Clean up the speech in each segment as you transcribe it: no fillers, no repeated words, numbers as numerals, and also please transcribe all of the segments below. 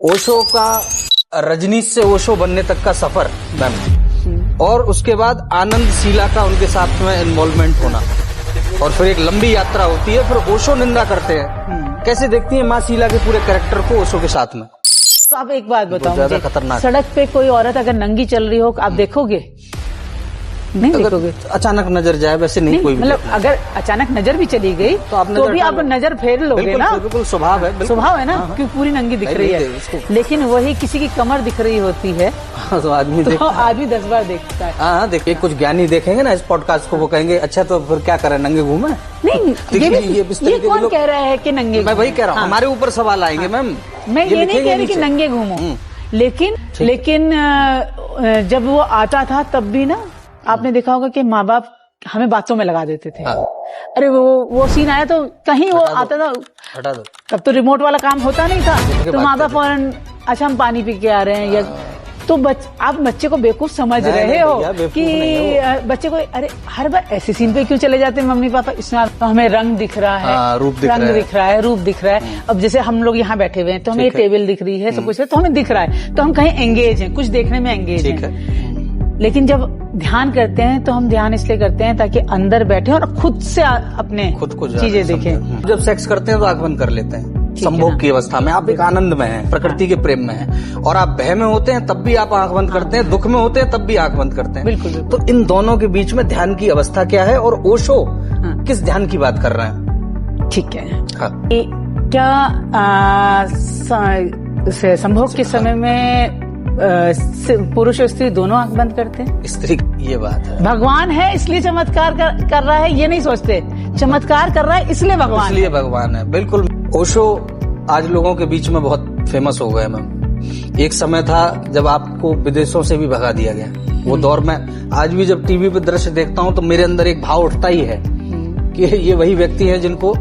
ओशो का रजनीश से ओशो बनने तक का सफर मैम, और उसके बाद आनंद शीला का उनके साथ में इन्वॉल्वमेंट होना, और फिर एक लंबी यात्रा होती है, फिर ओशो निंदा करते हैं। कैसे देखती है माँ शीला के पूरे कैरेक्टर को ओशो के साथ में? तो आप एक बात बताओ, ज्यादा खतरनाक। सड़क पे कोई औरत अगर नंगी चल रही हो आप देखोगे? नहीं देखोगे। अचानक नजर जाए वैसे नहीं कोई मतलब अगर अचानक नजर भी चली गई तो भी आप नजर फेर लोगे ना। बिल्कुल स्वभाव है, स्वभाव है ना, क्योंकि पूरी नंगी दिख रही है। लेकिन वही किसी की कमर दिख रही होती है तो आदमी 10 बार देखता है। हाँ देखिए, कुछ ज्ञानी देखेंगे ना इस पॉडकास्ट को, वो कहेंगे अच्छा तो फिर क्या करें, नंगे घूमे? नहीं, ये कौन कह रहा है कि नंगे? मैं वही कह रहा हूँ, हमारे ऊपर सवाल आएंगे मैम। मैं ये नहीं कह रही कि नंगे घूमो, लेकिन जब वो आता था तब भी ना आपने देखा होगा कि माँ बाप हमें बातों में लगा देते थे। अरे वो सीन आया तो कहीं वो आता था, हटा दो। तब तो रिमोट वाला काम होता नहीं था, तो माँ बाप फौरन अच्छा हम पानी पी के आ रहे हैं, या तो आप बच्चे को बेवकूफ समझ रहे हो कि बच्चे को अरे हर बार ऐसे सीन पे क्यों चले जाते हैं मम्मी पापा? इसमें तो हमें रंग दिख रहा है, रूप दिख रहा है। अब जैसे हम लोग यहाँ बैठे हुए हैं तो हमें ये टेबल दिख रही है, सब कुछ है तो हमें दिख रहा है, तो हम कहीं एंगेज हैं, कुछ देखने में एंगेज हैं। लेकिन जब ध्यान करते हैं तो हम ध्यान इसलिए करते हैं ताकि अंदर बैठे और खुद से अपने खुद को चीजें देखें। जब सेक्स करते हैं तो आंख बंद कर लेते हैं संभोग की अवस्था में। आप एक आनंद में हैं, प्रकृति के प्रेम में हैं, और आप भय में होते हैं तब भी आप आंख बंद करते हैं, दुख में होते हैं तब भी आंख बंद करते हैं। बिल्कुल। तो इन दोनों के बीच में ध्यान की अवस्था क्या है, और ओशो किस ध्यान की बात कर रहे हैं? ठीक है। क्या संभोग के समय में पुरुष और स्त्री दोनों आंख बंद करते हैं? स्त्री, ये बात है। भगवान है इसलिए चमत्कार कर रहा है, ये नहीं सोचते चमत्कार कर रहा है इसलिए भगवान है। बिल्कुल। ओशो आज लोगों के बीच में बहुत फेमस हो गए मैम। एक समय था जब आपको विदेशों से भी भगा दिया गया, वो दौर में आज भी जब टीवी पे दृश्य देखता हूँ तो मेरे अंदर एक भाव उठता ही है कि ये वही व्यक्ति है जिनको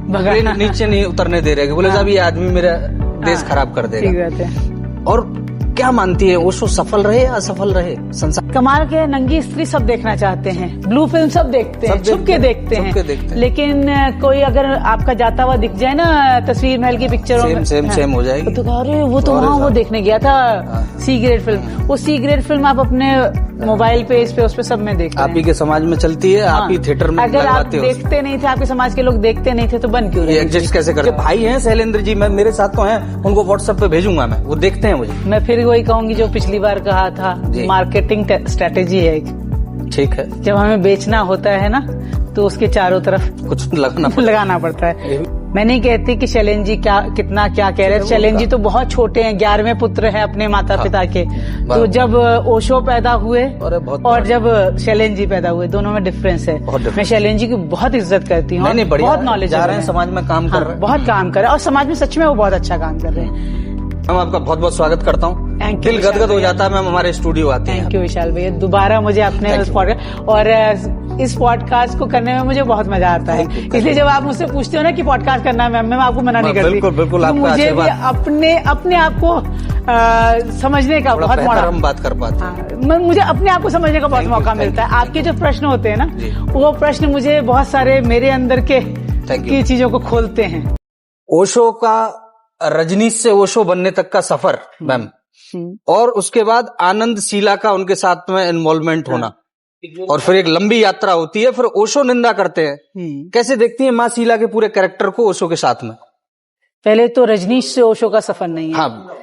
नीचे नहीं उतरने दे रहे, बोले साहब ये आदमी मेरा देश खराब कर देगा। और क्या मानती है, ओशो सफल रहे या असफल रहे? संसार कमाल के नंगी स्त्री सब देखना चाहते हैं, ब्लू फिल्म सब देखते हैं, छुप के देखते हैं। लेकिन कोई अगर आपका जाता हुआ दिख जाए ना तस्वीर महल की पिक्चरों में, सेम हो जाएगी तो अरे वो तो वहाँ वो देखने गया था सी ग्रेड फिल्म। वो सी ग्रेड फिल्म आप अपने मोबाइल पे इस पे उस पे सब में देखते हैं। आप ही के समाज में चलती है, आप ही थिएटर में अगर आप देखते नहीं थे, आपके समाज के लोग देखते नहीं थे तो बन क्यों रहे? एडजस्ट कैसे करते? भाई हैं शैलेंद्र जी, मैं मेरे साथ तो हैं, उनको व्हाट्सएप पे भेजूंगा मैं, वो देखते हैं मुझे। मैं फिर वही कहूंगी जो पिछली बार कहा था, मार्केटिंग स्ट्रेटेजी है एक। ठीक है। जब हमें बेचना होता है ना तो उसके चारों तरफ कुछ लगाना पड़ता है। मैं नहीं कहती कि शैलेंद्र जी कितना क्या कह रहे हैं। शैलेंद्र जी तो बहुत छोटे हैं, 11वें पुत्र हैं अपने माता पिता के। तो जब ओशो पैदा हुए और जब शैलेंद्र जी पैदा हुए, दोनों में डिफरेंस है। मैं शैलेंद्र जी की बहुत इज्जत करती हूँ, बहुत नॉलेज जा रहे हैं, समाज में काम कर रहे हैं, बहुत काम कर रहे हैं, और समाज में सच में वो बहुत अच्छा काम कर रहे हैं। मैम आपका बहुत बहुत स्वागत करता हूँ। दिल गदगद हो जाता है मैम, हमारे स्टूडियो आते हैं। थैंक यू विशाल भैया, दोबारा मुझे अपने और इस पॉडकास्ट को करने में मुझे बहुत मजा आता है। इसलिए जब आप मुझसे पूछते हो ना कि पॉडकास्ट करना है, मैं आपको मना नहीं करती। बिल्कुल तो मुझे भी अपने आप को समझने का बहुत मौका, हम बात कर पाते हैं। मुझे अपने आप को समझने का बहुत मौका मिलता है। आपके जो प्रश्न होते हैं ना, वो प्रश्न मुझे बहुत सारे मेरे अंदर की चीजों को खोलते हैं। ओशो का रजनीश से ओशो बनने तक का सफर मैम, और उसके बाद आनंद शीला का उनके साथ में इन्वॉल्वमेंट होना, और फिर एक लंबी यात्रा होती है, फिर ओशो निंदा करते हैं। कैसे देखती है माँ शीला के पूरे कैरेक्टर को ओशो के साथ में? पहले तो रजनीश से ओशो का सफर नहीं है। हाँ,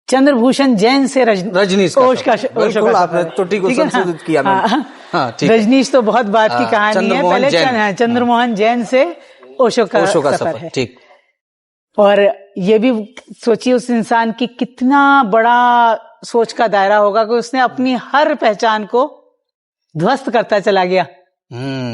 चंद्रभूषण जैन से रजनीश बिल्कुल आपने त्रुटि को संशोधित किया। रजनीश तो बहुत बात की कहानी है। पहले चंद्रमोहन जैन से ओशो का सफर है। ठीक। और ये भी सोचिए उस इंसान की कितना बड़ा सोच का दायरा होगा कि उसने अपनी हर पहचान को ध्वस्त करता चला गया।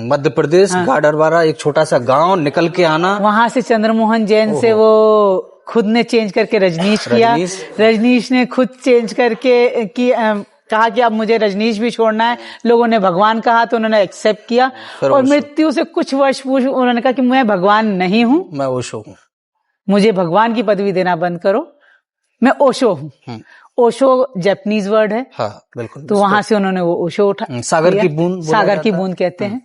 मध्य प्रदेश, गाडरवारा, एक छोटा सा गांव, निकल के आना, वहां से चंद्रमोहन जैन से वो खुद ने चेंज करके रजनीश किया। रजनीश ने खुद चेंज करके कहा कि अब मुझे रजनीश भी छोड़ना है। लोगों ने भगवान कहा तो उन्होंने एक्सेप्ट किया, और मृत्यु से कुछ वर्ष पूर्व उन्होंने कहा कि मैं भगवान नहीं हूँ, मैं ओशो हूँ, मुझे भगवान की पदवी देना बंद करो, मैं ओशो हूँ। ओशो जापानीज वर्ड है। हाँ, बिल्कुल। तो वहां से उन्होंने वो ओशो उठा, सागर की बूंद कहते हैं।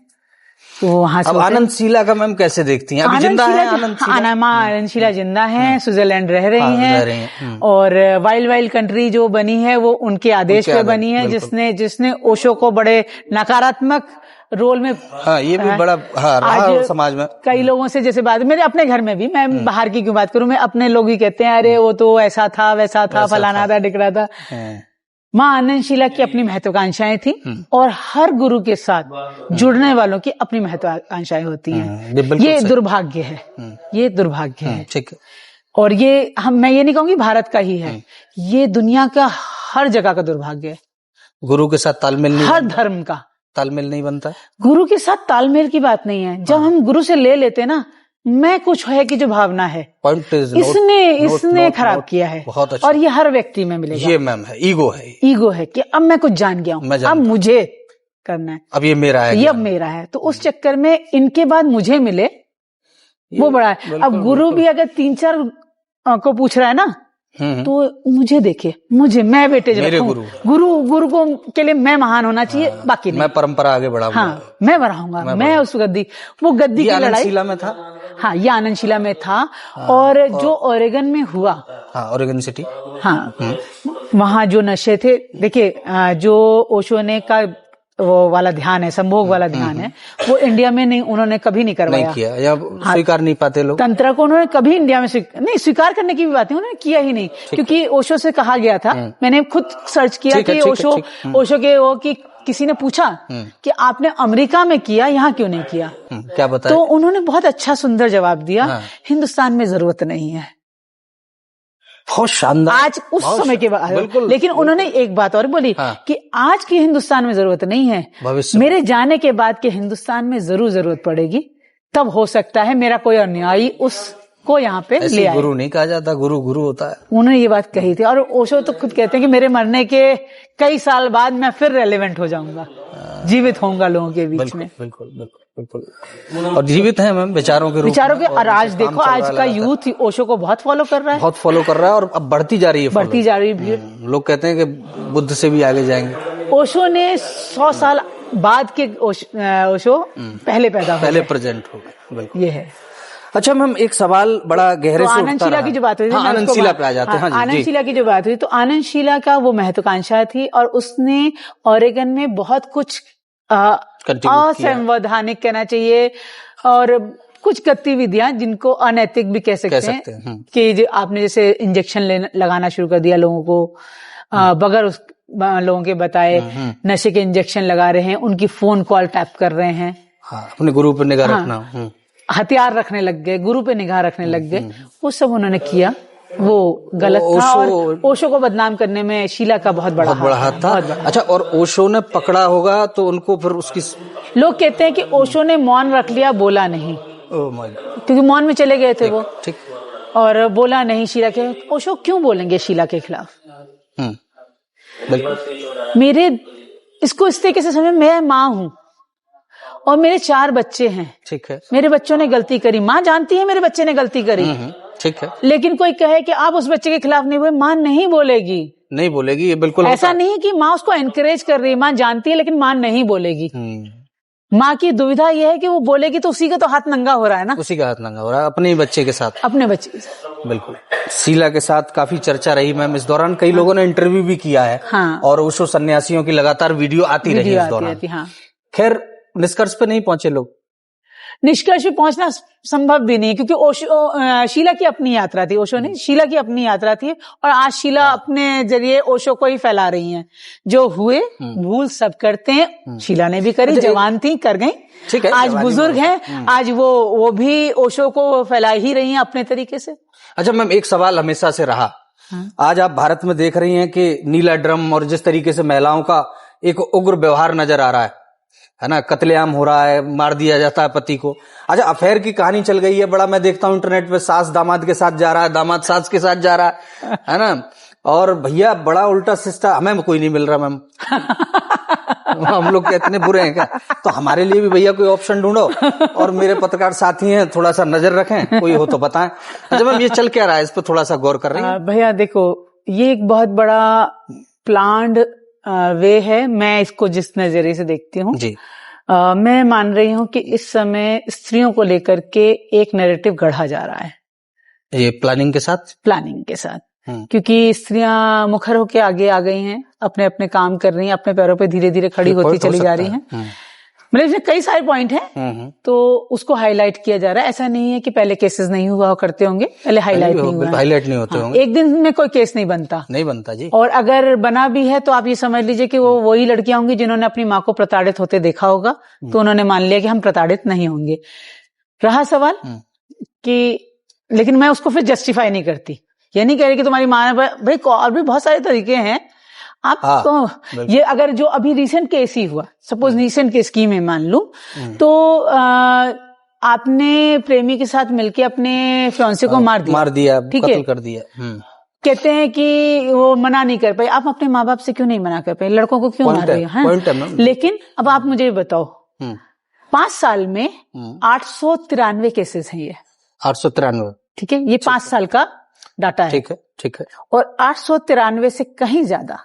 तो वहां से अब आनंदशीला का मैम कैसे देखती हैं? अभी जिंदा है आनंदशीला? माँ आनंदशीला जिंदा है, स्विट्जरलैंड रह रही हैं और वाइल्ड कंट्री जो बनी है वो उनके आदेश पे बनी है, जिसने ओशो को बड़े नकारात्मक रोल में ये भी बड़ा रहा समाज में। कई लोगों से जैसे बात, मेरे अपने घर में भी, मैं बाहर की क्यों बात करूं, मैं अपने लोग ही कहते हैं अरे वो तो ऐसा था वैसा था, फलाना था ढिकरा था। माँ आनंदशीला की अपनी महत्वाकांक्षाएं थी और हर गुरु के साथ जुड़ने वालों की अपनी महत्वाकांक्षाएं होती हैं। ये दुर्भाग्य है, ये दुर्भाग्य है। ठीक है। और ये मैं ये नहीं कहूंगी भारत का ही है, ये दुनिया का हर जगह का दुर्भाग्य है। गुरु के साथ तालमेल नहीं, हर धर्म का तालमेल नहीं बनता। गुरु के साथ तालमेल की बात नहीं है। जब हम गुरु से ले लेते ना, मैं कुछ है कि जो भावना है, इसने खराब किया है। बहुत अच्छा। और ये हर व्यक्ति में मिलेगा। ये मैम है, ईगो है कि अब मैं कुछ जान गया हूँ, अब मुझे करना है, अब ये मेरा है, ये अब मेरा है। तो उस चक्कर में इनके बाद मुझे मिले वो बड़ा है। अब गुरु भी अगर 3-4 को पूछ रहा है ना, तो मुझे देखे, मैं बेटे मेरे गुरु को के लिए मैं महान होना चाहिए, बाकी नहीं। मैं परंपरा आगे बढ़ाऊंगा। हाँ, मैं बढ़ाऊंगा, मैं उस गद्दी की लड़ाई। आनंदशीला में था। हाँ, ये आनंदशीला में था। और जो ओरेगन में हुआ, ओरेगन सिटी, वहाँ जो नशे थे, देखिए जो ओशो ने का वो वाला ध्यान है, संभोग वाला ध्यान है, वो इंडिया में नहीं, उन्होंने कभी नहीं करवाया, नहीं किया, या स्वीकार नहीं पाते लोग। तंत्र को उन्होंने कभी इंडिया में नहीं स्वीकार करने की भी बात है, उन्होंने किया ही नहीं। क्योंकि ओशो से कहा गया था, मैंने खुद सर्च किया कि ओशो के वो कि किसी ने पूछा कि आपने अमेरिका में किया, यहाँ क्यों नहीं किया, क्या बताया? तो उन्होंने बहुत अच्छा सुंदर जवाब दिया, हिंदुस्तान में जरूरत नहीं है। बहुत शानदार। आज उस समय के बाद, लेकिन उन्होंने एक बात और बोली कि आज की हिंदुस्तान में जरूरत नहीं है, मेरे जाने के बाद के हिंदुस्तान में जरूर जरूरत पड़ेगी, तब हो सकता है मेरा कोई अनुयायी उसको यहाँ पे ले आए। गुरु नहीं कहा जाता, गुरु होता है। उन्होंने ये बात कही थी। और ओशो तो खुद कहते हैं कि मेरे मरने के कई साल बाद मैं फिर रेलेवेंट हो जाऊंगा, जीवित होऊंगा लोगों के बीच में। बिल्कुल। और जीवित हैं मैम विचारों के। और आज देखो, आज का यूथ ओशो को बहुत फॉलो कर रहा है, और अब बढ़ती जा रही है भीड़। लोग कहते हैं कि बुद्ध से भी आगे जाएंगे। ओशो ने 100 साल बाद के ओशो पहले पैदा हुए, पहले प्रेजेंट हो गए। ये है। अच्छा मैम, एक सवाल बड़ा गहरे से उठता रहा। आनंदशीला की जो बात हुई, आनंदशीला पे आ जाते हैं। आनंदशीला की जो बात हुई, तो आनंदशीला का वो महत्वाकांक्षा थी और उसने ओरेगन में बहुत कुछ असंवैधानिक कहना चाहिए और कुछ गतिविधियां जिनको अनैतिक भी कह सकते हैं कि जो आपने जैसे इंजेक्शन लगाना शुरू कर दिया लोगों को बगैर उस लोगों के बताए, नशे के इंजेक्शन लगा रहे हैं, उनकी फोन कॉल टैप कर रहे हैं, अपने गुरु पर निगाह रखना, हथियार रखने लग गए, गुरु पे निगाह रखने लग गए, वो सब उन्होंने किया। वो गलत था और ओशो को बदनाम करने में शीला का बहुत बड़ा हाथ था। अच्छा, और ओशो ने पकड़ा होगा तो उनको फिर उसकी, लोग कहते हैं कि ओशो ने मौन रख लिया, बोला नहीं, क्योंकि मौन में चले गए थे वो, और बोला नहीं शीला के। ओशो क्यों बोलेंगे शीला के खिलाफ? मेरे इसको इस तरीके से समझ, मैं माँ हूँ और मेरे 4 बच्चे हैं, ठीक है, मेरे बच्चों ने गलती करी, माँ जानती है मेरे बच्चे ने गलती करी, ठीक है, लेकिन कोई कहे कि आप उस बच्चे के खिलाफ नहीं हुए, माँ नहीं बोलेगी, ये बिल्कुल ऐसा नहीं है कि माँ उसको एनकरेज कर रही है, माँ जानती है लेकिन माँ नहीं बोलेगी। माँ की दुविधा यह है कि वो बोलेगी तो उसी का तो हाथ नंगा हो रहा है ना, उसी का हाथ नंगा हो रहा है अपने बच्चे के साथ, बिल्कुल। शीला के साथ काफी चर्चा रही मैम इस दौरान, कई लोगों ने इंटरव्यू भी किया है, और ओशो सन्यासियों की लगातार वीडियो आती रही इस दौरान। खैर निष्कर्ष पे नहीं पहुंचे लोग, निष्कर्ष पे पहुंचना संभव भी नहीं, क्योंकि शीला की अपनी यात्रा थी, ओशो ने शीला की अपनी यात्रा थी, और आज शीला अपने जरिए ओशो को ही फैला रही हैं। जो हुए भूल सब करते हैं, शीला ने भी करी, जवान थी कर गई, ठीक है, आज बुजुर्ग हैं, आज वो भी ओशो को फैला ही रही हैं अपने तरीके से। अच्छा मैम, एक सवाल हमेशा से रहा, आज आप भारत में देख रही हैं कि नीला ड्रम और जिस तरीके से महिलाओं का एक उग्र व्यवहार नजर आ रहा है ना, कत्लेआम हो रहा है, मार दिया जाता है पति को। अच्छा, अफेयर की कहानी चल गई है, बड़ा मैं देखता हूँ इंटरनेट पे, सास दामाद के साथ जा रहा है, दामाद सास के साथ जा रहा है ना, और भैया बड़ा उल्टा सिस्टम, हमें कोई नहीं मिल रहा मैम। हम लोग क्या इतने बुरे हैं क्या? तो हमारे लिए भी भैया कोई ऑप्शन ढूंढो, और मेरे पत्रकार साथी हैं, थोड़ा सा नजर रखें, कोई हो तो बताएं। अच्छा मैम, ये चल क्या रहा है, इस पर थोड़ा सा गौर कर रही हैं? भैया देखो, ये एक बहुत बड़ा प्लान्ड वे है, मैं इसको जिस नजरिए से देखती हूँ जी, मैं मान रही हूँ कि इस समय स्त्रियों को लेकर के एक नैरेटिव गढ़ा जा रहा है, ये प्लानिंग के साथ क्योंकि स्त्रियां मुखर होके आगे आ गई हैं, अपने अपने काम कर रही हैं, अपने पैरों पे धीरे धीरे खड़ी होती चली जा रही हैं। मतलब इसमें कई सारे पॉइंट हैं, तो उसको हाईलाइट किया जा रहा है। ऐसा नहीं है कि पहले केसेस नहीं हुआ करते होंगे, पहले हाईलाइट नहीं होते होंगे। एक दिन में कोई केस नहीं बनता जी। और अगर बना भी है तो आप ये समझ लीजिए कि वो वही लड़कियां होंगी जिन्होंने अपनी माँ को प्रताड़ित होते देखा होगा, तो उन्होंने मान लिया कि हम प्रताड़ित नहीं होंगे। रहा सवाल कि, लेकिन मैं उसको फिर जस्टिफाई नहीं करती। ये नहीं कह रही कि तुम्हारी माँ ने, भाई और भी बहुत सारे तरीके हैं। आप ये अगर जो अभी रिसेंट केस ही हुआ, सपोज रिसेंट केस की मैं मान लूं, तो आपने प्रेमी के साथ मिलके अपने फियांसे को मार दिया, ठीक है, कत्ल कर दिया। कहते हैं कि वो मना नहीं कर पाई। आप अपने माँ बाप से क्यों नहीं मना कर पाए? लड़कों को क्यों मार रही है? लेकिन अब आप मुझे बताओ, 5 साल में 893 केसेस हैं, ये 893, ठीक है, ये 5 साल का डाटा है, ठीक है। और 893 से कहीं ज्यादा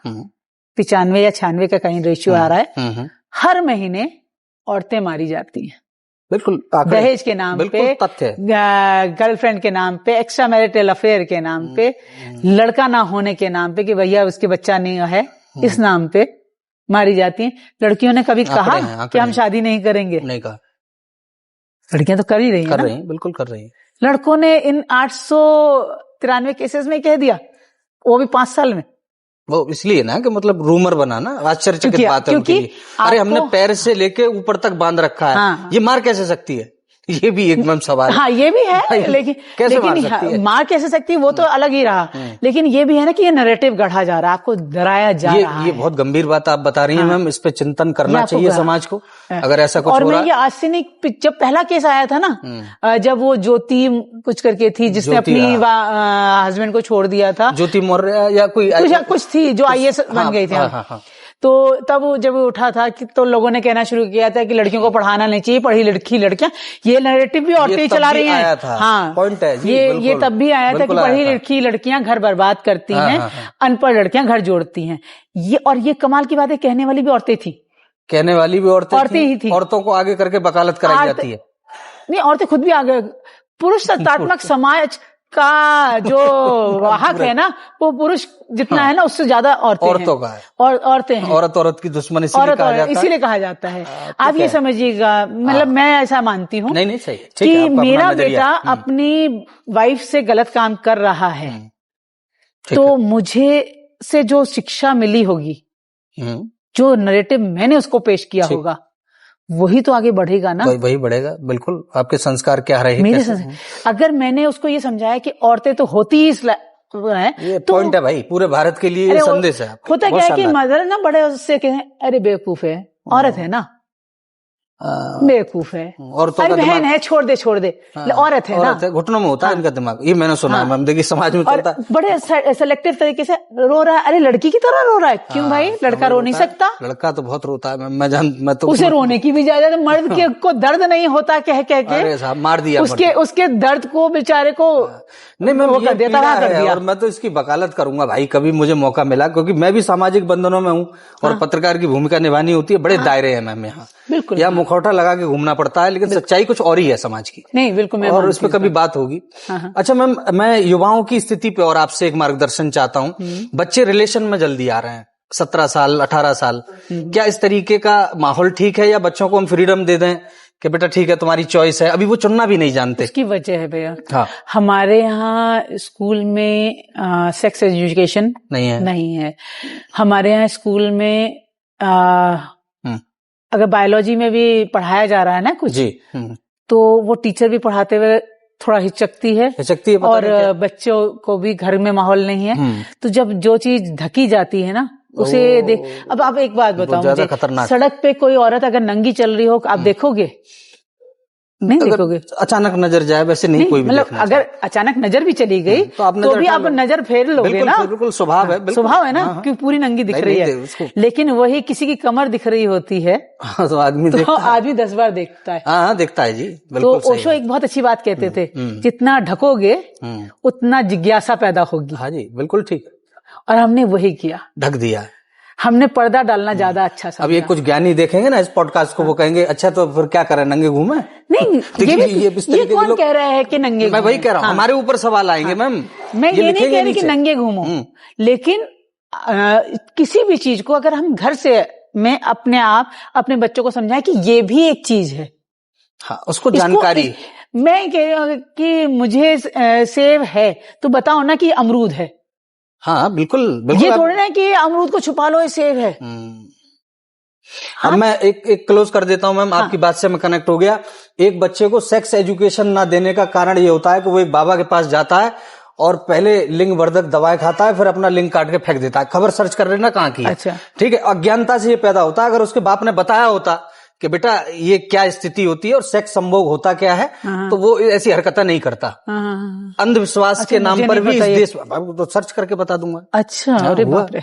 95 या 96 का कहीं रेशियो आ रहा है। हर महीने औरतें मारी जाती हैं, बिल्कुल, दहेज के नाम पे, गर्लफ्रेंड के नाम पे, एक्स्ट्रा मैरिटल अफेयर के नाम पे, लड़का ना होने के नाम पे कि भैया उसके बच्चा नहीं है, इस नाम पे मारी जाती हैं। लड़कियों ने कभी कहा कि हम शादी नहीं करेंगे? नहीं कहा। लड़कियां तो कर ही रही हैं, बिल्कुल कर रही हैं। लड़कों ने इन 893 केसेस में कह दिया, वो भी 5 साल में। वो इसलिए ना कि मतलब रूमर बना ना, आश्चर्यचकित बात है उनके लिए। अरे हमने पैर से लेके ऊपर तक बांध रखा है, हाँ, ये मार कैसे सकती है? ये भी एक सवाल है। हाँ, ये भी है, लेकिन मार कैसे सकती है वो तो अलग ही रहा। लेकिन ये भी है ना कि ये नैरेटिव गढ़ा जा रहा है, आपको डराया जा रहा है। ये बहुत गंभीर बात आप बता रही हैं मैम, इस पे चिंतन करना चाहिए समाज को, अगर ऐसा कुछ हो रहा है। और मैं ये आज से नहीं, जब पहला केस आया था ना, जब वो ज्योति कुछ करके थी जिसने अपनी हस्बैंड को छोड़ दिया था, ज्योति मौर्य या कोई कुछ थी जो IAS बन गई थी, तो तब जब उठा था कि तो लोगों ने कहना शुरू किया था कि लड़कियों को पढ़ाना नहीं चाहिए, पढ़ी लड़कियां, ये नैरेटिव भी औरतें चला रही हैं। हाँ, पॉइंट है जी, ये तब भी आया था कि पढ़ी लड़कियां घर बर्बाद करती हैं, अनपढ़ लड़कियां घर जोड़ती हैं। ये, और ये कमाल की बात है, कहने वाली भी औरतें थी, कहने वाली भी औरतें ही थी। औरतों को आगे करके वकालत कराई जाती है। नहीं, औरतें खुद भी आगे, पुरुष सत्तात्मक समाज का जो हक है ना, वो पुरुष जितना है ना, उससे ज्यादा औरतों का है, और औरतें हैं। औरत की दुश्मन इसीलिए कहा जाता है। आप ये समझिएगा, मतलब मैं ऐसा मानती हूँ कि मेरा बेटा अपनी वाइफ से गलत काम कर रहा है, तो मुझे से जो शिक्षा मिली होगी, जो नैरेटिव मैंने उसको पेश किया होगा, वही तो आगे बढ़ेगा ना, वही बढ़ेगा। बिल्कुल, आपके संस्कार क्या रहे? मेरे अगर मैंने उसको ये समझाया कि औरतें तो होती ही ये तो पॉइंट है भाई, पूरे भारत के लिए ये संदेश है। होता क्या है कि मदर ना बड़े उससे कहें, अरे बेवकूफ है, औरत है ना, बेवकूफ है, अरे बहन है, छोड़ दे, औरत है ना, घुटनों में होता है इनका दिमाग। ये मैंने सुना है, देखिए समाज में चलता है। बड़े सेलेक्टिव तरीके से रो रहा है, अरे लड़की की तरह रो रहा है, क्यों भाई? लड़का रो नहीं सकता? लड़का तो बहुत रोता है, मैं तो उसे रोने की भी इजाजत, मर्द के को दर्द नहीं होता कह के मार दिया, उसके दर्द को बेचारे को नहीं, मैं वो कर देता है। और मैं तो इसकी वकालत करूंगा भाई, कभी मुझे मौका मिला, क्योंकि मैं भी सामाजिक बंधनों में हूँ और पत्रकार की भूमिका निभानी होती है, बड़े दायरे हैं मैम यहाँ, बिल्कुल, यहाँ मुखौटा लगा के घूमना पड़ता है, लेकिन सच्चाई कुछ और ही है समाज की। नहीं, बिल्कुल, और उस पर कभी बात होगी। अच्छा मैम, मैं युवाओं की स्थिति पे और आपसे एक मार्गदर्शन चाहता हूँ। बच्चे रिलेशन में जल्दी आ रहे हैं, 17 साल 18 साल, क्या इस तरीके का माहौल ठीक है, या बच्चों को हम फ्रीडम दे दें कि बेटा ठीक है तुम्हारी चॉइस है? अभी वो चुनना भी नहीं जानते। इसकी वजह है भैया, हाँ, हमारे यहाँ स्कूल में सेक्स एजुकेशन नहीं है। हमारे यहाँ स्कूल में अगर बायोलॉजी में भी पढ़ाया जा रहा है ना कुछ जी, तो वो टीचर भी पढ़ाते हुए थोड़ा हिचकती है और बच्चों को भी घर में माहौल नहीं है, तो जब जो चीज ढकी जाती है ना उसे देख। अब आप एक बात बताओ मुझे, सड़क पे कोई औरत अगर नंगी चल रही हो, आप देखोगे? नहीं देखोगे। अचानक नजर जाए वैसे नहीं कोई भी, मतलब अगर अचानक नजर भी चली गई तो भी आप नजर फेर लोगे ना, बिल्कुल स्वभाव है ना, क्योंकि पूरी नंगी दिख रही है। लेकिन वही किसी की कमर दिख रही होती है तो आदमी 10 बार देखता है। हाँ, देखता है जी। तो ओशो एक बहुत अच्छी बात कहते थे, जितना ढकोगे उतना जिज्ञासा पैदा होगी। हाँ जी, बिल्कुल ठीक। और हमने वही किया, ढक दिया। हमने पर्दा डालना ज्यादा अच्छा समझा। अब ये कुछ ज्ञानी देखेंगे ना इस पॉडकास्ट को, वो कहेंगे अच्छा तो फिर क्या करें, नंगे घूमे? नहीं, ये कौन कह रहा है कि नंगे? मैं वही कह रहा हूँ, हमारे ऊपर सवाल आएंगे मैम। मैं ये नहीं कह रही कि नंगे घूमो, लेकिन किसी भी चीज को अगर हम घर से मैं अपने बच्चों को समझाएं कि ये भी एक चीज है, हाँ, उसको जानकारी। मैं कह रही हूँ कि मुझे सेब है तो बताओ ना कि अमरूद है। हाँ बिल्कुल बिल्कुल। ये थोड़ी ना कि अमरूद को छुपा लो, ये सेब है। अब मैं एक क्लोज कर देता हूं मैम, आपकी बात से मैं कनेक्ट हो गया। एक बच्चे को सेक्स एजुकेशन ना देने का कारण ये होता है कि वो एक बाबा के पास जाता है और पहले लिंग वर्धक दवाएं खाता है, फिर अपना लिंग काट के फेंक देता है। खबर सर्च कर लेना कहाँ की है। अच्छा, ठीक है, अज्ञानता से ये पैदा होता है। अगर उसके बाप ने बताया होता कि बेटा ये क्या स्थिति होती है और सेक्स संभोग होता क्या है, तो वो ऐसी हरकतें नहीं करता। अंधविश्वास के नाम पर भी इस देश में तो सर्च करके बता दूंगा। अच्छा, अरे बाप रे।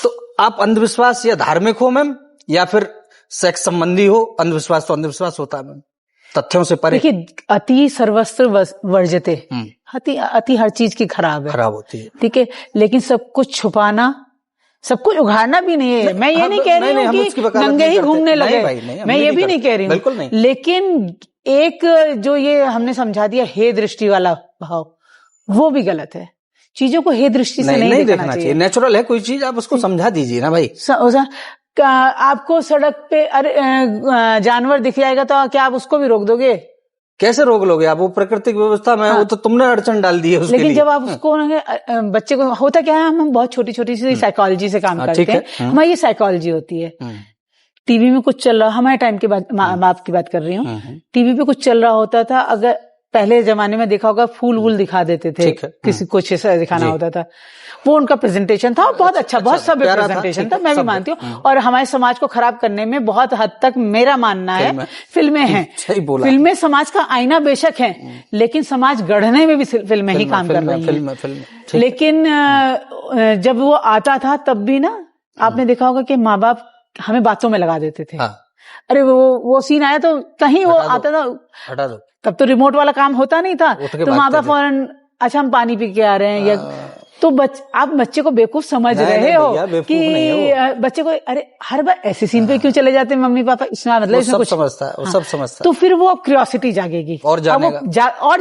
तो आप अंधविश्वास या धार्मिक हो मैम या फिर सेक्स संबंधी हो, अंधविश्वास तो अंधविश्वास होता है मैम, तथ्यों से परे। देखिए, अति सर्वस्त्र वर्जते, अति हर चीज की खराब होती है, ठीक है, लेकिन सब कुछ छुपाना, सब कुछ उघाड़ना भी नहीं है। मैं ये नहीं कह रही हूँ कि नंगे ही घूमने लगे, मैं ये भी नहीं कह रही हूँ, बिल्कुल नहीं। लेकिन एक जो ये हमने समझा दिया हे दृष्टि वाला भाव, वो भी गलत है। चीजों को हे दृष्टि से नहीं देखना चाहिए। नेचुरल है कोई चीज, आप उसको समझा दीजिए ना भाई। आपको सड़क पे जानवर दिख जाएगा तो क्या आप उसको भी रोक दोगे? कैसे रोक लोगे आप? वो प्राकृतिक व्यवस्था में, वो तो तुमने अड़चन डाल दी है उसके लिए। लेकिन जब आप उसको बच्चे को, होता क्या है, हम बहुत छोटी छोटी सी साइकोलॉजी से काम करते हैं, हमारी ये साइकोलॉजी होती है। टीवी में कुछ चल रहा, हमारे टाइम के बाद बाप की बात कर रही हूँ, टीवी पे कुछ चल रहा होता था, अगर पहले जमाने में देखा होगा फूल वूल दिखा देते थे, किसी कुछ ऐसा दिखाना होता था, वो उनका प्रेजेंटेशन था, बहुत अच्छा, बहुत सभ्य प्रेजेंटेशन था, मैं भी मानती हूँ। और हमारे समाज को खराब करने में बहुत हद तक मेरा मानना है फिल्में हैं। फिल्में समाज का आईना बेशक है, लेकिन समाज गढ़ने में भी फिल्में ही काम कर रही हैं। लेकिन जब वो आता था तब भी ना, आपने देखा होगा कि माँ बाप हमें बातों में लगा देते थे। अरे वो सीन आया तो कहीं वो आता था, हटा दो, तब तो रिमोट वाला काम होता नहीं था, तो माँ बाप फौरन अच्छा हम पानी पी के आ रहे हैं, या तो आप बच्चे को बेवकूफ समझ रहे हो कि बच्चे को, अरे हर बार ऐसे सीन पे क्यों चले जाते हैं मम्मी पापा, इसमें मतलब इसमें कुछ समझता है, वो सब समझता है। तो फिर वो क्यूरियोसिटी जागेगी और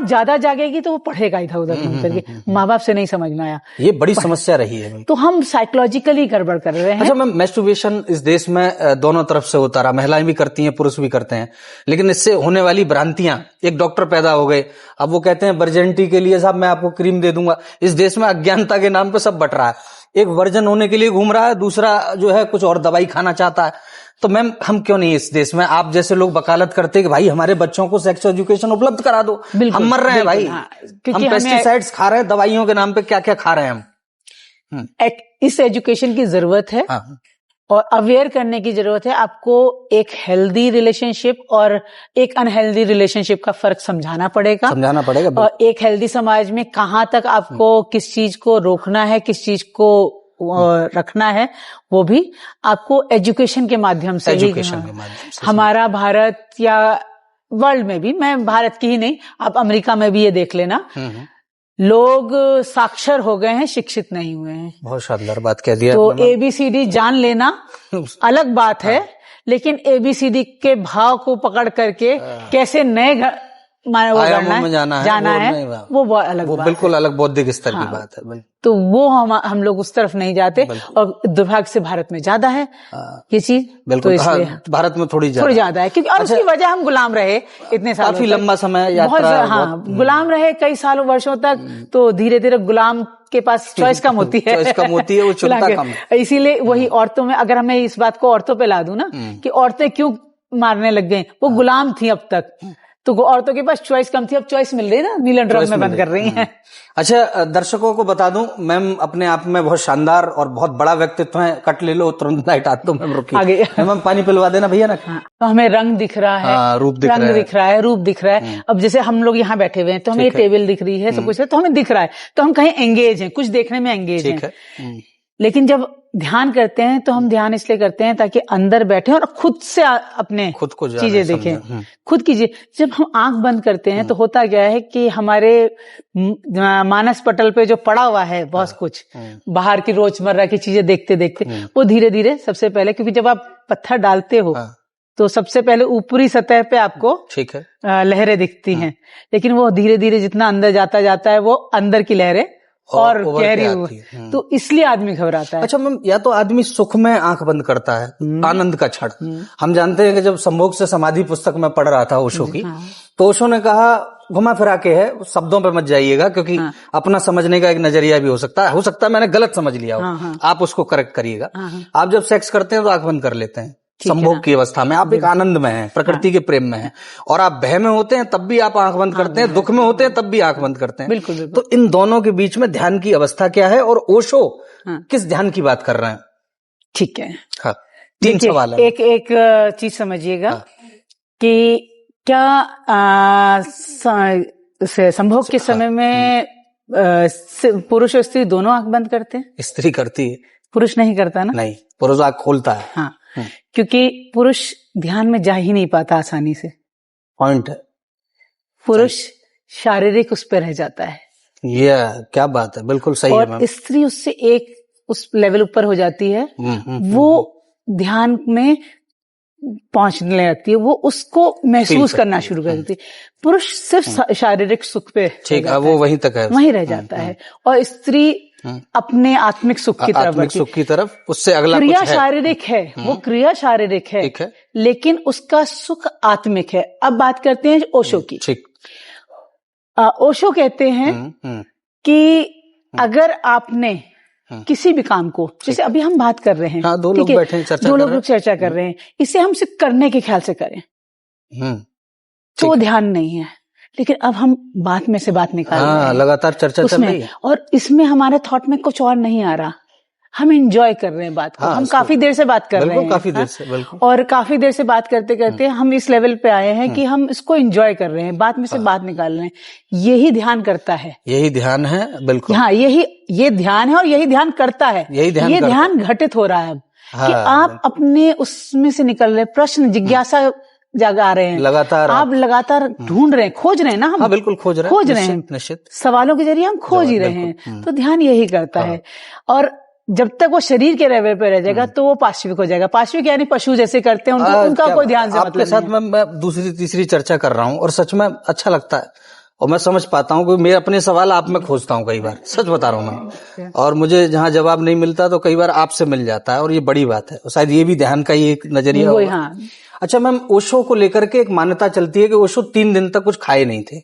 ज्यादा जागेगी, तो वो पढ़ेगा इधर उधर घूम करके, माँ बाप से नहीं समझ में आया। ये बड़ी समस्या रही है। तो हम साइकोलॉजिकली गड़बड़ कर रहे हैं। अच्छा मैम, मैस्टरबेशन इस देश में दोनों तरफ से होता रहा, महिलाएं भी करती हैं, पुरुष भी करते हैं, लेकिन इससे होने वाली भ्रांतियां, एक डॉक्टर पैदा हो गए, अब वो कहते हैं वर्जिनिटी के लिए साहब मैं आपको क्रीम दे दूंगा। इस देश में अज्ञानता के नाम पे सब बट रहा है। एक वर्जन होने के लिए घूम रहा है, दूसरा जो है कुछ और दवाई खाना चाहता है। तो मैम हम क्यों नहीं इस देश में, आप जैसे लोग वकालत करते कि भाई हमारे बच्चों को सेक्स एजुकेशन उपलब्ध करा दो, हम मर रहे हैं भाई, हम पेस्टिसाइड्स खा रहे हैं, दवाइयों के नाम पे क्या क्या खा रहे हैं हम। इस एजुकेशन की जरूरत है और अवेयर करने की जरूरत है। आपको एक हेल्दी रिलेशनशिप और एक अनहेल्दी रिलेशनशिप का फर्क समझाना पड़ेगा। और एक हेल्दी समाज में कहाँ तक आपको किस चीज को रोकना है, किस चीज को रखना है, वो भी आपको एजुकेशन के माध्यम से ही। हमारा भारत या वर्ल्ड में भी, मैं भारत की ही नहीं, आप अमेरिका में भी ये देख लेना, लोग साक्षर हो गए हैं, शिक्षित नहीं हुए हैं। बहुत शानदार बात कह दिया। तो ABCD जान लेना अलग बात है, लेकिन ABCD के भाव को पकड़ करके कैसे नए आयामों में जाना है वो अलग, वो बिल्कुल अलग बौद्धिक स्तर की बात है। तो वो हम लोग उस तरफ नहीं जाते, और दुर्भाग्य से भारत में ज्यादा है ये चीज। बिल्कुल, तो इसलिए भारत में थोड़ी ज्यादा है, क्योंकि और उसकी वजह हम गुलाम रहे इतने साल, काफी लंबा समय यात्रा, गुलाम रहे कई सालों वर्षों तक, तो धीरे धीरे गुलाम के पास चॉइस कम होती है, वो चुनता कम है। इसीलिए वही औरतों में, अगर हमें इस बात को औरतों पे ला दूं ना कि औरतें क्यों मारने लग गई, वो गुलाम थी अब तक, तो औरतों के पास चॉइस कम थी, अब चॉइस मिल रही है ना, नीले ड्रम में बंद कर रही हैं। अच्छा, दर्शकों को बता दूं, मैम अपने आप में बहुत शानदार और बहुत बड़ा व्यक्तित्व है। कट ले लो, तुरंत लाइट आती, तो मैम रुकिए, मैम पानी पिलवा देना भैया ना। तो हमें रंग दिख रहा है, रूप दिख रहा है। अब जैसे हम लोग यहाँ बैठे हुए हैं, तो हमें टेबल दिख रही है, सब कुछ है, तो हमें दिख रहा है, तो हम कहीं एंगेज हैं, कुछ देखने में एंगेज हैं। लेकिन जब ध्यान करते हैं तो हम ध्यान इसलिए करते हैं ताकि अंदर बैठे और खुद से अपने खुद को चीजें देखें, खुद की जब हम आंख बंद करते हैं तो होता क्या है कि हमारे मानस पटल पे जो पड़ा हुआ है बहुत कुछ बाहर की रोजमर्रा की चीजें देखते देखते वो धीरे धीरे सबसे पहले, क्योंकि जब आप पत्थर डालते हो तो सबसे पहले ऊपरी सतह पे आपको ठीक है लहरें दिखती हैं, लेकिन वो धीरे धीरे जितना अंदर जाता है वो अंदर की लहरें और गहरी हुई, तो इसलिए आदमी घबराता है। अच्छा मैम, या तो आदमी सुख में आंख बंद करता है, आनंद का क्षण। हम जानते हैं कि जब संभोग से समाधि पुस्तक में पढ़ रहा था ओशो की, तो ओशो ने कहा, घुमा फिरा के है, शब्दों पे मत जाइएगा क्योंकि अपना समझने का एक नजरिया भी हो सकता है मैंने गलत समझ लिया हो, आप उसको करेक्ट करिएगा। आप जब सेक्स करते हैं तो आंख बंद कर लेते हैं संभोग की अवस्था में, आप एक आनंद में हैं, प्रकृति के प्रेम में हैं, और आप भय में होते हैं तब भी आप आंख बंद करते हैं, दुख में होते हैं तब भी आंख बंद करते हैं। बिल्कुल। तो इन दोनों के बीच में ध्यान की अवस्था क्या है, और ओशो किस ध्यान की बात कर रहे हैं? ठीक है, हाँ, 3 सवाल है। एक चीज समझिएगा कि क्या संभोग के समय में पुरुष और स्त्री दोनों आंख बंद करते हैं? स्त्री करती है, पुरुष नहीं करता ना? नहीं, पुरुष आंख खोलता है। हाँ, क्योंकि पुरुष ध्यान में जा ही नहीं पाता आसानी से। पॉइंट है, पुरुष शारीरिक उस पर रह जाता है। ये क्या बात है, बिल्कुल सही है। और स्त्री उससे एक उस लेवल ऊपर हो जाती है, वो ध्यान में पहुंचने लगती है, वो उसको महसूस करना शुरू कर देती है। पुरुष सिर्फ शारीरिक सुख पे ठीक है, वो वहीं तक है, वहीं रह जाता है, और स्त्री अपने आत्मिक सुख की तरफ, आत्मिक सुख की तरफ, उससे अगला क्रिया कुछ है। शारीरिक है, वो क्रिया शारीरिक है, लेकिन उसका सुख आत्मिक है। अब बात करते हैं ओशो की। ठीक। ओशो कहते हैं कि अगर आपने किसी भी काम को, जैसे अभी हम बात कर रहे हैं, हाँ, दो लोग बैठे हैं, दो लोग चर्चा कर रहे हैं, इसे हम सिर्फ करने के ख्याल से करें तो ध्यान नहीं है, लेकिन अब हम बात में से बात निकाल रहे हैं, लगातार चर्चा चल रही है, और इसमें हमारे थॉट में कुछ और नहीं आ रहा, हम एंजॉय कर रहे हैं बात को। हम काफी देर से बात कर रहे हैं, काफी देर से, और काफी देर से बात करते करते हम इस लेवल पे आए हैं कि हम इसको एंजॉय कर रहे हैं, बात में से बात निकाल रहे हैं। यही ध्यान करता है, यही ध्यान है, बिल्कुल। हाँ, ये ध्यान है, और यही ध्यान करता है, ये ध्यान घटित हो रहा है अब, कि आप अपने उसमें से निकल रहे, प्रश्न जिज्ञासा जगा रहे हैं, लगातार आप लगातार ढूंढ रहे हैं, खोज रहे हैं ना हम। हाँ, बिल्कुल खोज रहे हैं, निश्चित सवालों के जरिए हम खोज ही रहे हैं। तो ध्यान यही करता है, और जब तक वो शरीर के लेवल पे रह जाएगा तो वो पाश्विक हो जाएगा। पाश्विक यानी पशु जैसे करते हैं, उनका कोई ध्यान से मतलब नहीं। आपके साथ मैं दूसरी तीसरी चर्चा कर रहा हूँ और सच में अच्छा लगता है, और मैं समझ पाता हूँ कि मैं अपने सवाल आप में खोजता हूँ कई बार, सच बता रहा हूँ मैं, और मुझे जहाँ जवाब नहीं मिलता तो कई बार आपसे मिल जाता है, और ये बड़ी बात है, शायद ये भी ध्यान का ही एक नजरिया होगा। हाँ। अच्छा मैम, ओशो को लेकर के एक मान्यता चलती है कि ओशो 3 दिन तक कुछ खाए नहीं थे।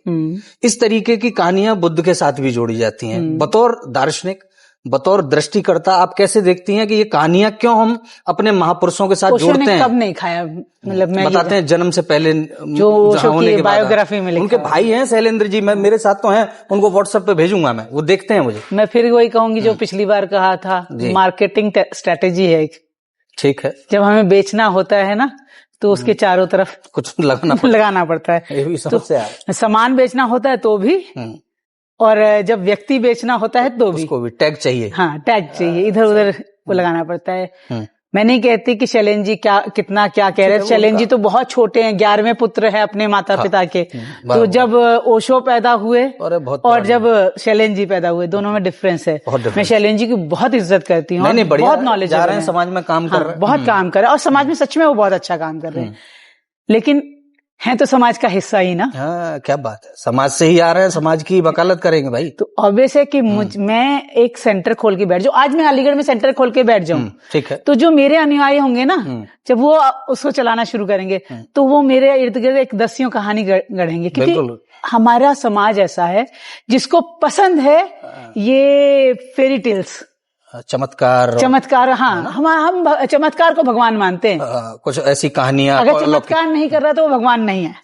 इस तरीके की कहानियां बुद्ध के साथ भी जोड़ी जाती हैं। बतौर दार्शनिक, बतौर दृष्टिकर्ता, आप कैसे देखती हैं कि ये कहानियां क्यों हम अपने महापुरुषों के साथ जोड़ते हैं? कब नहीं खाया, मतलब मैं बताते हैं जन्म से पहले, जो होने के बायोग्राफी में उनके भाई हैं शैलेंद्र जी, मैं मेरे साथ तो हैं, उनको व्हाट्सएप पे भेजूंगा मैं, वो देखते हैं मुझे। मैं फिर वही कहूंगी जो पिछली बार कहा था, मार्केटिंग स्ट्रेटेजी है एक। ठीक है, जब हमें बेचना होता है ना तो उसके चारों तरफ कुछ लगाना पड़ता है। ये भी समस्या है। सामान बेचना होता है तो भी, और जब व्यक्ति बेचना होता है तो भी, उसको भी टैग चाहिए। हाँ, टैग चाहिए, इधर उधर को लगाना पड़ता है। मैं नहीं कहती कि शैलेंद्र जी क्या कह रहे हैं। शैलेंद्र जी तो बहुत छोटे हैं, 11वें पुत्र है अपने माता पिता के। तो जब ओशो पैदा हुए और जब शैलेंद्र जी पैदा हुए, दोनों में डिफरेंस है। मैं शैलेंद्र जी की बहुत इज्जत करती हूँ, बहुत नॉलेज जा रहे हैं, समाज में काम कर रहे हैं, बहुत काम कर रहे हैं, और समाज में सच में वो बहुत अच्छा काम कर रहे हैं, लेकिन है तो समाज का हिस्सा ही ना। हाँ, क्या बात है, समाज से ही आ रहे हैं, समाज की वकालत करेंगे भाई। तो ऑब्वियस है कि मैं एक सेंटर खोल के बैठ जाऊं, आज मैं अलीगढ़ में सेंटर खोल के बैठ जाऊं, ठीक है, तो जो मेरे अनुयायी होंगे ना, जब वो उसको चलाना शुरू करेंगे तो वो मेरे इर्द गिर्द एक दसियों कहानी गढ़ेंगे, क्योंकि हमारा समाज ऐसा है जिसको पसंद है ये फेरी टेल्स, चमत्कार। हाँ, हम चमत्कार को भगवान मानते हैं। कुछ ऐसी कहानियां, अगर चमत्कार नहीं कर रहा तो वो भगवान नहीं है।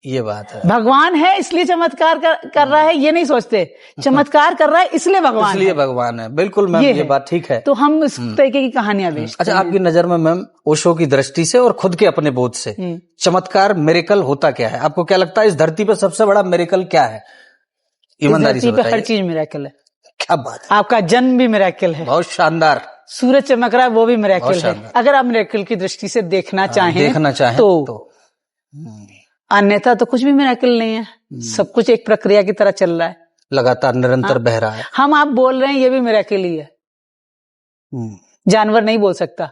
ये बात है, भगवान है इसलिए चमत्कार कर रहा है, ये नहीं सोचते चमत्कार कर रहा है इसलिए भगवान है। बिल्कुल मैम, ये बात ठीक है। तो हम इस तरीके की कहानियां बेचते हैं। अच्छा, आपकी नजर में मैम, ओशो की दृष्टि से और खुद के अपने बोध से, चमत्कार, मिरेकल होता क्या है? आपको क्या लगता है इस धरती पे सबसे बड़ा मिरेकल क्या है? ईमानदारी से बताइए। हर चीज मिरेकल है। क्या बात है, आपका जन्म भी मिरेकल है। बहुत शानदार। सूरज चमक रहा है वो भी मिरेकल बहुत है। शानदार। अगर आप मिरेकल की दृष्टि से देखना चाहें तो अन्यथा तो कुछ भी मिरेकल नहीं है, सब कुछ एक प्रक्रिया की तरह चल रहा है, लगातार निरंतर बह रहा है। हम आप बोल रहे हैं ये भी मिरेकल ही है, जानवर नहीं बोल सकता।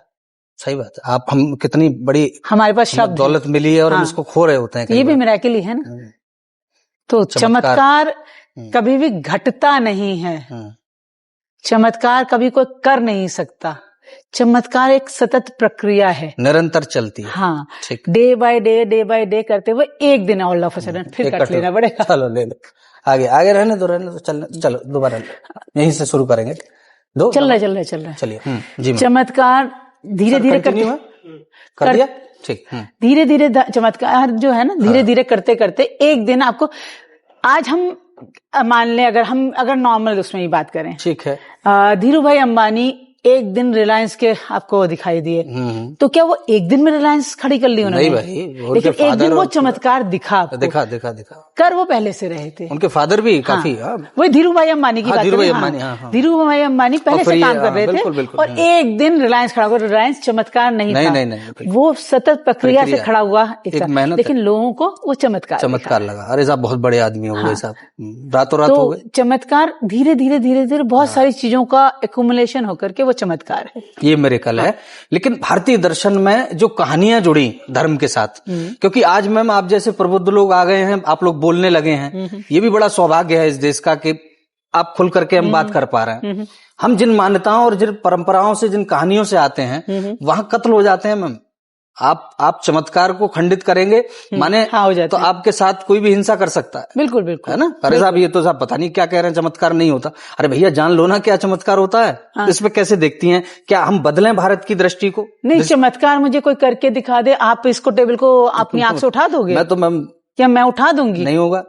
सही बात है। आप हम कितनी बड़ी हमारे पास शब्द दौलत मिली है और हम इसको खो रहे होते हैं, ये भी मिरेकल ही है ना। तो चमत्कार कभी भी घटता नहीं है, चमत्कार कभी कोई कर नहीं सकता, चमत्कार एक सतत प्रक्रिया है, निरंतर चलती है। हाँ, ठीक। डे बाय डे करते हुए एक दिन ऑल ऑफ अ सडन फिर कट लेना पड़ेगा। चलो ले लो, आगे रहने दो चलो दोबारा यहीं से शुरू करेंगे। चल रहा है चलिए जी। चमत्कार धीरे धीरे कर दिया, ठीक। धीरे धीरे चमत्कार जो है ना, धीरे धीरे करते करते एक दिन आपको, आज हम मान लें अगर नॉर्मल उसमें ही बात करें, ठीक है, धीरू भाई अंबानी एक दिन रिलायंस के आपको दिखाई दिए, तो क्या वो एक दिन में रिलायंस खड़ी कर ली उन्होंने? नहीं भाई, लेकिन एक दिन वो चमत्कार दिखा आपको। दिखा कर वो पहले से रहे थे, उनके फादर भी काफी। वही धीरू भाई अंबानी की बात धीरू भाई अंबानी पहले से काम कर रहे थे और एक दिन रिलायंस खड़ा हुआ। रिलायंस चमत्कार नहीं था, वो सतत प्रक्रिया से खड़ा हुआ एक मेहनत, लेकिन लोगों को वो चमत्कार लगा। अरे साहब बहुत बड़े आदमी हो गए साहब, रातों रात हो गए। चमत्कार धीरे धीरे बहुत सारी चीजों का एक्यूमुलेशन होकर के वो चमत्कार है, ये मिरेकल है। लेकिन भारतीय दर्शन में जो कहानियां जुड़ी धर्म के साथ, क्योंकि आज मैम आप जैसे प्रबुद्ध लोग आ गए हैं, आप लोग बोलने लगे हैं, ये भी बड़ा सौभाग्य है इस देश का कि आप खुल करके हम बात कर पा रहे हैं। हम जिन मान्यताओं और जिन परंपराओं से, जिन कहानियों से आते हैं, वहां कत्ल हो जाते हैं मैम। आप चमत्कार को खंडित करेंगे माने हो जाते तो आपके साथ कोई भी हिंसा कर सकता है। बिल्कुल है ना। अरे साहब ये तो साहब पता नहीं क्या कह रहे हैं, चमत्कार नहीं होता। अरे भैया जान लो ना क्या चमत्कार होता है। इस पे कैसे देखती हैं? क्या हम बदलें भारत की दृष्टि को? नहीं, चमत्कार मुझे कोई करके दिखा दे, आप इसको टेबल को अपनी आंख से उठा दोगे? मैं तो मैम क्या मैं उठा दूंगी? नहीं होगा।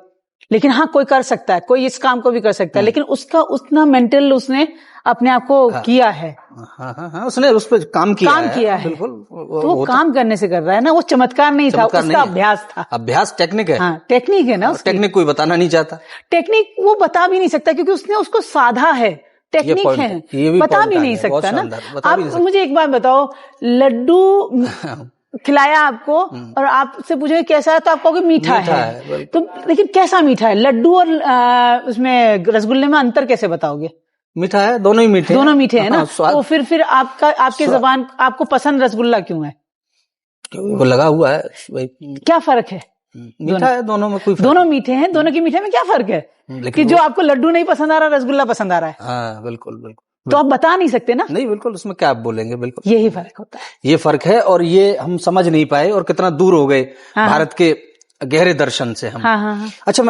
लेकिन हाँ, कोई कर सकता है, कोई इस काम को भी कर सकता है, लेकिन उसका उतना मेंटल उसने अपने आप को किया है। हाँ, उसने उस पर काम किया है। बिल्कुल। तो वो काम करने से कर रहा है ना, वो चमत्कार नहीं था, उसका अभ्यास था। अभ्यास टेक्निक है। हाँ, टेक्निक है ना। टेक्निक कोई बताना नहीं चाहता, टेक्निक वो बता भी नहीं सकता क्योंकि उसने उसको साधा है, टेक्निक है, बता भी नहीं सकता ना। आप मुझे एक बात बताओ, लड्डू खिलाया आपको और आपसे पूछे कैसा है तो आप कहोगे मीठा है। तो लेकिन कैसा मीठा है? लड्डू और उसमें रसगुल्ले में अंतर कैसे बताओगे? मीठा है, दोनों ही मीठे, दोनों मीठे हैं ना। तो फिर आपके जबान आपको पसंद रसगुल्ला क्यों है? वो लगा हुआ है। क्या फर्क है? मीठा है, दोनों में कोई दोनों मीठे हैं, दोनों के मीठे में क्या फर्क है कि जो आपको लड्डू नहीं पसंद आ रहा, रसगुल्ला पसंद आ रहा है? हाँ, बिल्कुल। तो आप बता नहीं सकते ना। नहीं, बिल्कुल, उसमें क्या आप बोलेंगे। बिल्कुल यही फर्क होता है, ये फर्क है और ये हम समझ नहीं पाए और कितना दूर हो गए भारत के गहरे दर्शन से हम। हाँ। अच्छा।